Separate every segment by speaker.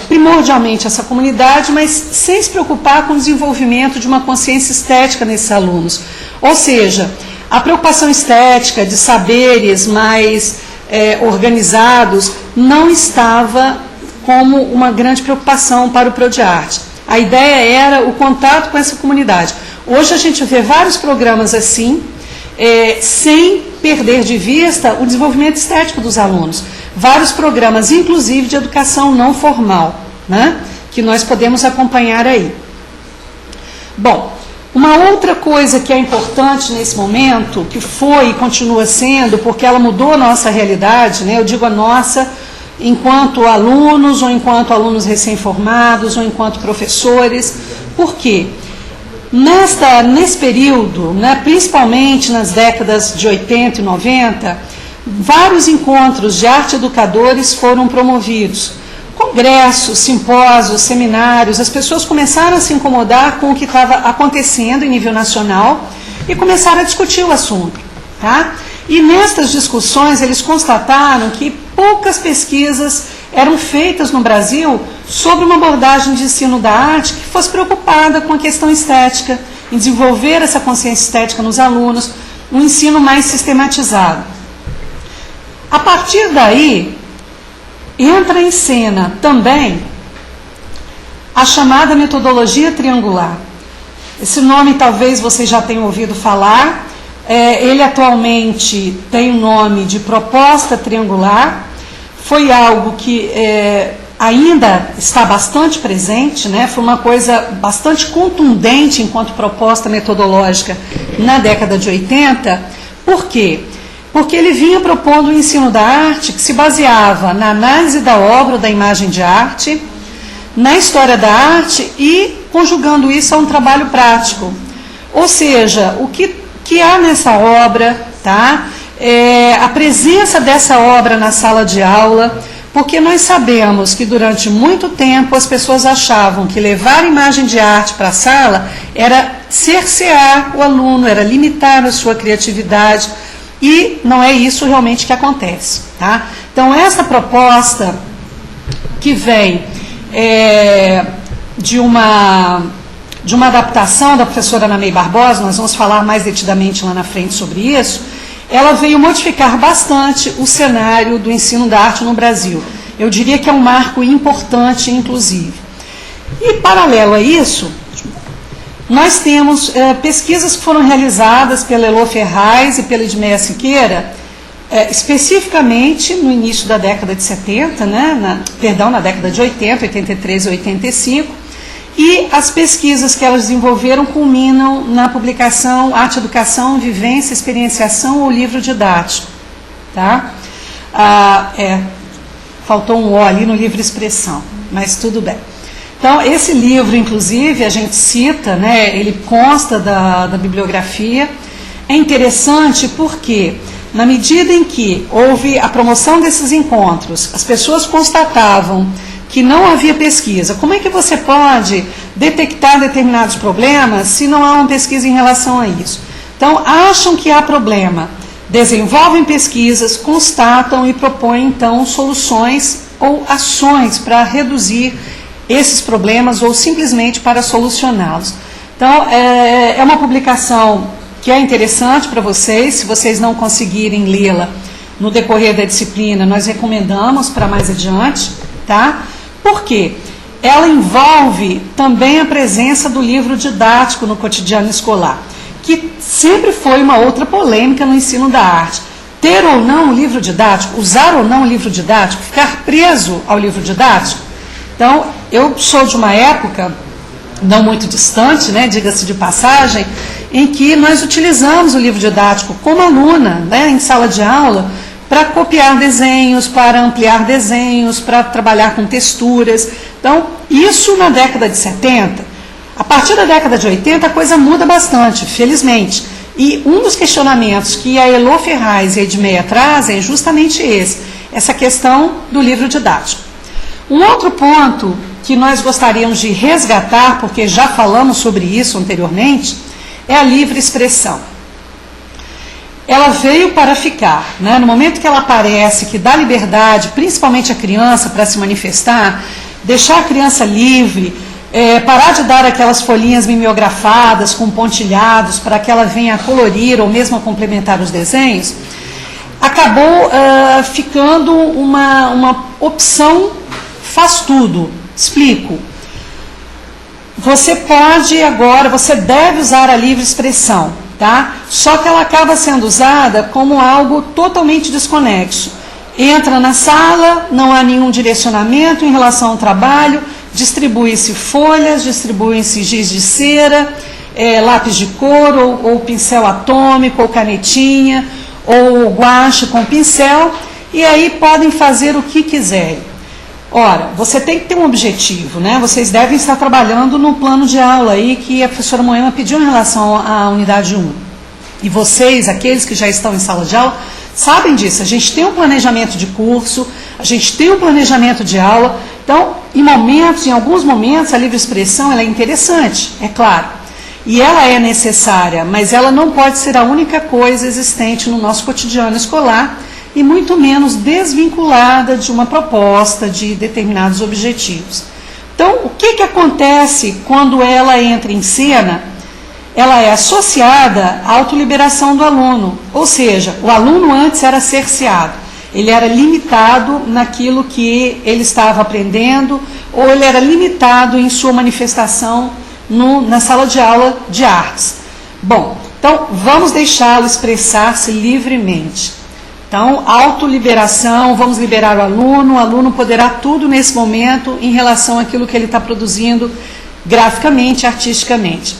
Speaker 1: primordialmente essa comunidade, mas sem se preocupar com o desenvolvimento de uma consciência estética nesses alunos. Ou seja, a preocupação estética de saberes mais organizados não estava como uma grande preocupação para o ProDiarte. A ideia era o contato com essa comunidade. Hoje a gente vê vários programas assim, sem perder de vista o desenvolvimento estético dos alunos. Vários programas, inclusive de educação não formal, né, que nós podemos acompanhar aí. Bom, uma outra coisa que é importante nesse momento, que foi e continua sendo, porque ela mudou a nossa realidade, né, eu digo a nossa, enquanto alunos, ou enquanto alunos recém-formados, ou enquanto professores. Por quê? Nesse período, né, principalmente nas décadas de 80 e 90, vários encontros de arte educadores foram promovidos. Congressos, simpósios, seminários, as pessoas começaram a se incomodar com o que estava acontecendo em nível nacional e começaram a discutir o assunto. Tá? E nestas discussões eles constataram que poucas pesquisas eram feitas no Brasil sobre uma abordagem de ensino da arte que fosse preocupada com a questão estética, em desenvolver essa consciência estética nos alunos, um ensino mais sistematizado. A partir daí, entra em cena também a chamada metodologia triangular. Esse nome talvez vocês já tenham ouvido falar. Ele atualmente tem o nome de proposta triangular. Foi algo que ainda está bastante presente, né? Foi uma coisa bastante contundente enquanto proposta metodológica na década de 80. Por quê? Porque ele vinha propondo o ensino da arte que se baseava na análise da obra, da imagem de arte, na história da arte e conjugando isso a um trabalho prático. Ou seja, o que há nessa obra, tá? A presença dessa obra na sala de aula, porque nós sabemos que durante muito tempo as pessoas achavam que levar a imagem de arte para a sala era cercear o aluno, era limitar a sua criatividade, e não é isso realmente que acontece. Tá? Então, essa proposta que vem de uma adaptação da professora Ana May Barbosa, nós vamos falar mais detidamente lá na frente sobre isso, ela veio modificar bastante o cenário do ensino da arte no Brasil. Eu diria que é um marco importante, inclusive. E, paralelo a isso, nós temos pesquisas que foram realizadas pela Elô Ferraz e pela Edmeia Siqueira, especificamente no início da década de 70, né, na década de 80, 83 e 85, e as pesquisas que elas desenvolveram culminam na publicação Arte, Educação, Vivência, Experienciação ou Livro Didático. Tá? Faltou um O ali no livro Expressão, mas tudo bem. Então, esse livro, inclusive, a gente cita, né, ele consta da bibliografia. É interessante porque, na medida em que houve a promoção desses encontros, as pessoas constatavam que não havia pesquisa. Como é que você pode detectar determinados problemas se não há uma pesquisa em relação a isso? Então, acham que há problema, desenvolvem pesquisas, constatam e propõem, então, soluções ou ações para reduzir esses problemas ou simplesmente para solucioná-los. Então, é uma publicação que é interessante para vocês. Se vocês não conseguirem lê-la no decorrer da disciplina, nós recomendamos para mais adiante, tá? Por quê? Ela envolve também a presença do livro didático no cotidiano escolar, que sempre foi uma outra polêmica no ensino da arte. Ter ou não o livro didático, usar ou não o livro didático, ficar preso ao livro didático. Então, eu sou de uma época, não muito distante, né, diga-se de passagem, em que nós utilizamos o livro didático como aluna, né, em sala de aula, para copiar desenhos, para ampliar desenhos, para trabalhar com texturas. Então, isso na década de 70. A partir da década de 80, a coisa muda bastante, felizmente. E um dos questionamentos que a Elô Ferraz e a Edmeia trazem é justamente essa questão do livro didático. Um outro ponto que nós gostaríamos de resgatar, porque já falamos sobre isso anteriormente, é a livre expressão. ela veio para ficar, né? No momento que ela aparece, que dá liberdade, principalmente a criança, para se manifestar, deixar a criança livre, parar de dar aquelas folhinhas mimeografadas com pontilhados para que ela venha a colorir ou mesmo a complementar os desenhos, acabou ficando uma opção faz tudo. Explico. Você pode agora, você deve usar a livre expressão, tá? Só que ela acaba sendo usada como algo totalmente desconexo. Entra na sala, não há nenhum direcionamento em relação ao trabalho, distribui-se folhas, distribui-se giz de cera, lápis de cor, ou pincel atômico, ou canetinha, ou guache com pincel, e aí podem fazer o que quiserem. Ora, você tem que ter um objetivo, né? Vocês devem estar trabalhando no plano de aula aí que a professora Moema pediu em relação à unidade 1. E vocês, aqueles que já estão em sala de aula, sabem disso. A gente tem um planejamento de curso, a gente tem um planejamento de aula. Então, em alguns momentos, a livre expressão ela é interessante, é claro. E ela é necessária, mas ela não pode ser a única coisa existente no nosso cotidiano escolar, e muito menos desvinculada de uma proposta, de determinados objetivos. Então, o que acontece quando ela entra em cena? Ela é associada à autoliberação do aluno, ou seja, o aluno antes era cerceado, ele era limitado naquilo que ele estava aprendendo, ou ele era limitado em sua manifestação na sala de aula de artes. Bom, então vamos deixá-lo expressar-se livremente. Então, autoliberação, vamos liberar o aluno poderá tudo nesse momento em relação àquilo que ele está produzindo graficamente, artisticamente.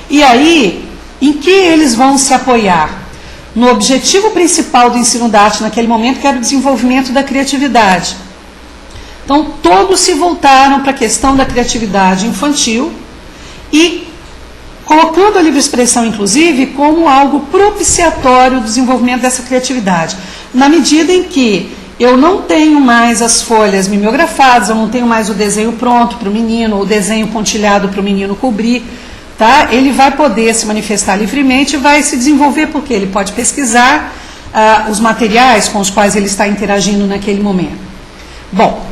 Speaker 1: E aí, em que eles vão se apoiar? No objetivo principal do ensino da arte naquele momento, que era o desenvolvimento da criatividade. Então, todos se voltaram para a questão da criatividade infantil e colocando a livre expressão, inclusive, como algo propiciatório do desenvolvimento dessa criatividade. Na medida em que eu não tenho mais as folhas mimeografadas, eu não tenho mais o desenho pronto para o menino, ou o desenho pontilhado para o menino cobrir, tá? Ele vai poder se manifestar livremente e vai se desenvolver, porque ele pode pesquisar os materiais com os quais ele está interagindo naquele momento. Bom,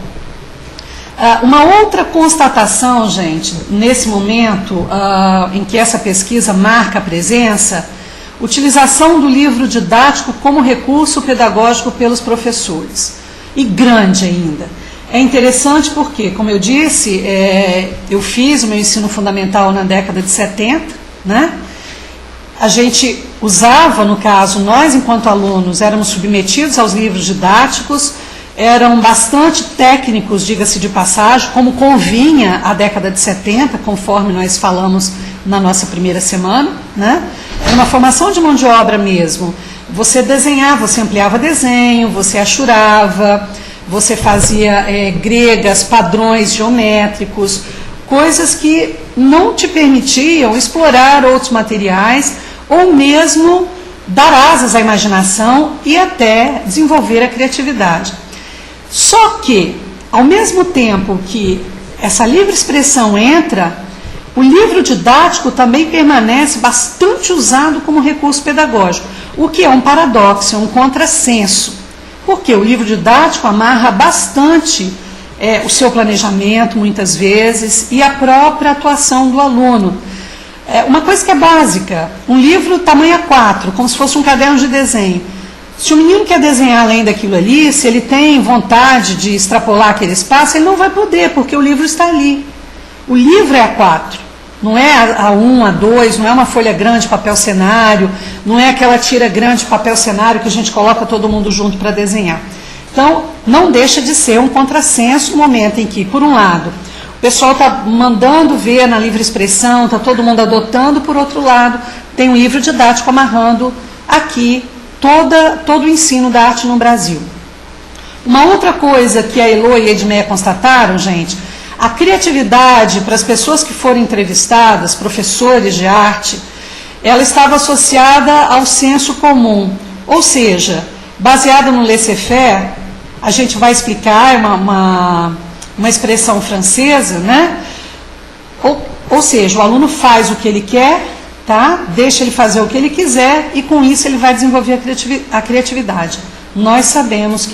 Speaker 1: uma outra constatação, gente, nesse momento em que essa pesquisa marca a presença, utilização do livro didático como recurso pedagógico pelos professores, e grande ainda. É interessante porque, como eu disse, eu fiz o meu ensino fundamental na década de 70, né? A gente usava, no caso, nós enquanto alunos éramos submetidos aos livros didáticos, eram bastante técnicos, diga-se de passagem, como convinha à década de 70, conforme nós falamos na nossa primeira semana, né? Era uma formação de mão de obra mesmo. Você desenhava, você ampliava desenho, você achurava, você fazia gregas, padrões geométricos, coisas que não te permitiam explorar outros materiais ou mesmo dar asas à imaginação e até desenvolver a criatividade. Só que, ao mesmo tempo que essa livre expressão entra, o livro didático também permanece bastante usado como recurso pedagógico, o que é um paradoxo, é um contrassenso, porque o livro didático amarra bastante o seu planejamento, muitas vezes, e a própria atuação do aluno. Uma coisa que é básica, um livro tamanho A4, como se fosse um caderno de desenho. Se o menino quer desenhar além daquilo ali, se ele tem vontade de extrapolar aquele espaço, ele não vai poder, porque o livro está ali. O livro é A4, não é A1, A2, não é uma folha grande de papel cenário, não é aquela tira grande de papel cenário que a gente coloca todo mundo junto para desenhar. Então, não deixa de ser um contrassenso no momento em que, por um lado, o pessoal está mandando ver na livre expressão, está todo mundo adotando, por outro lado, tem um livro didático amarrando aqui todo o ensino da arte no Brasil. Uma outra coisa que a Elo e a Edmeia constataram, gente, a criatividade para as pessoas que foram entrevistadas, professores de arte, ela estava associada ao senso comum, ou seja, baseada no laissez-faire, a gente vai explicar, uma expressão francesa, né? Ou seja, o aluno faz o que ele quer tá? Deixa ele fazer o que ele quiser e com isso ele vai desenvolver a criatividade. Nós sabemos que